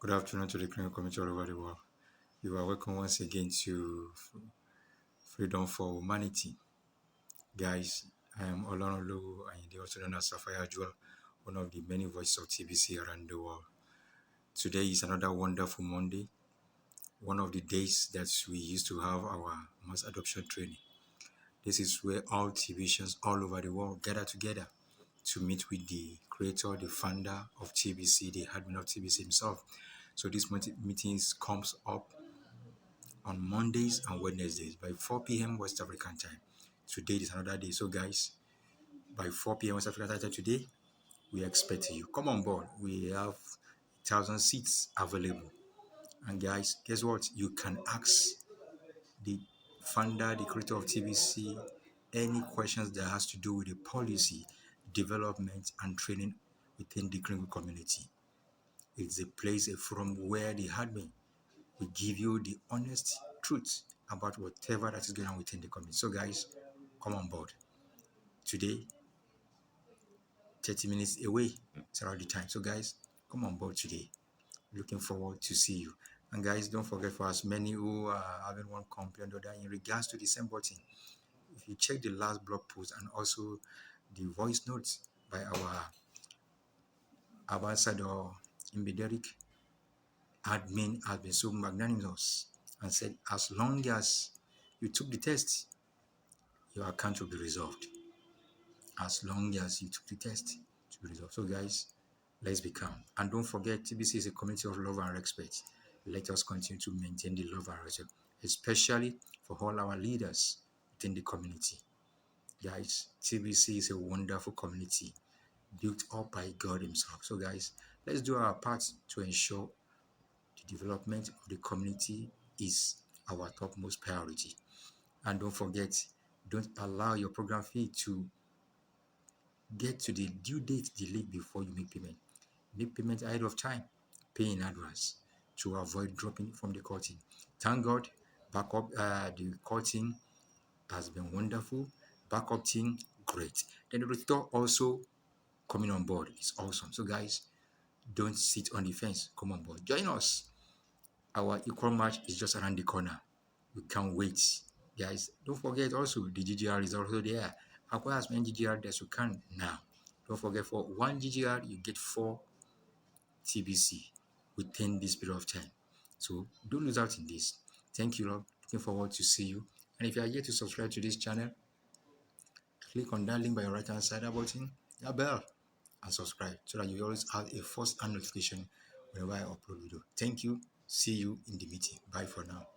Good afternoon to the criminal community all over the world. You are welcome once again to Freedom for Humanity. Guys, I am Olorunlowo and also known as Sapphire Jewel, one of the many voices of TBC around the world. Today is another wonderful Monday, one of the days that we used to have our mass adoption training. This is where all TBCians all over the world gather together to meet with the creator, the founder of TBC, the admin of TBC himself. So this meetings comes up on Mondays and Wednesdays by 4 p.m. West African time. Today is another day. So guys, by 4 p.m. West African time today, we expect you. Come on board. We have 1,000 seats available. And guys, guess what? You can ask the founder, the creator of TBC, any questions that has to do with the policy, development, and training within the criminal community. It's a place, a forum where the admin will give you the honest truth about whatever that is going on within the community. So guys, come on board. Today, 30 minutes away, it's around the time. So guys, come on board today. Looking forward to see you. And guys, don't forget, for as many who are having one complaint or that in regards to the same button, if you check the last blog post and also the voice notes by our ambassador Derek, admin has been so magnanimous and said, as long as you took the test, your account will be resolved. As long as you took the test, it will be resolved. So guys, let's be calm. And don't forget, TBC is a community of love and respect. Let us continue to maintain the love and respect, especially for all our leaders within the community. Guys, TBC is a wonderful community built up by God himself. So guys, let's do our part to ensure the development of the community is our topmost priority. And don't forget, don't allow your program fee to get to the due date delayed before you make payment. Make payment ahead of time. Pay in advance to avoid dropping from the curtain. Thank God, backup the curtain has been wonderful. Backup team, great. Then the recruiter also coming on board. It's awesome. So guys, don't sit on the fence. Come on board. Join us. Our equal match is just around the corner. We can't wait. Guys, don't forget also the GGR is also there. Acquire as many GGR as you can now. Don't forget, for 1 GGR, you get 4 TBC within this period of time. So don't lose out in this. Thank you, Lord. Looking forward to see you. And if you are yet to subscribe to this channel, click on that link by your right hand side button, that bell, and subscribe so that you always have a first hand notification whenever I upload video. Thank you. See you in the meeting. Bye for now.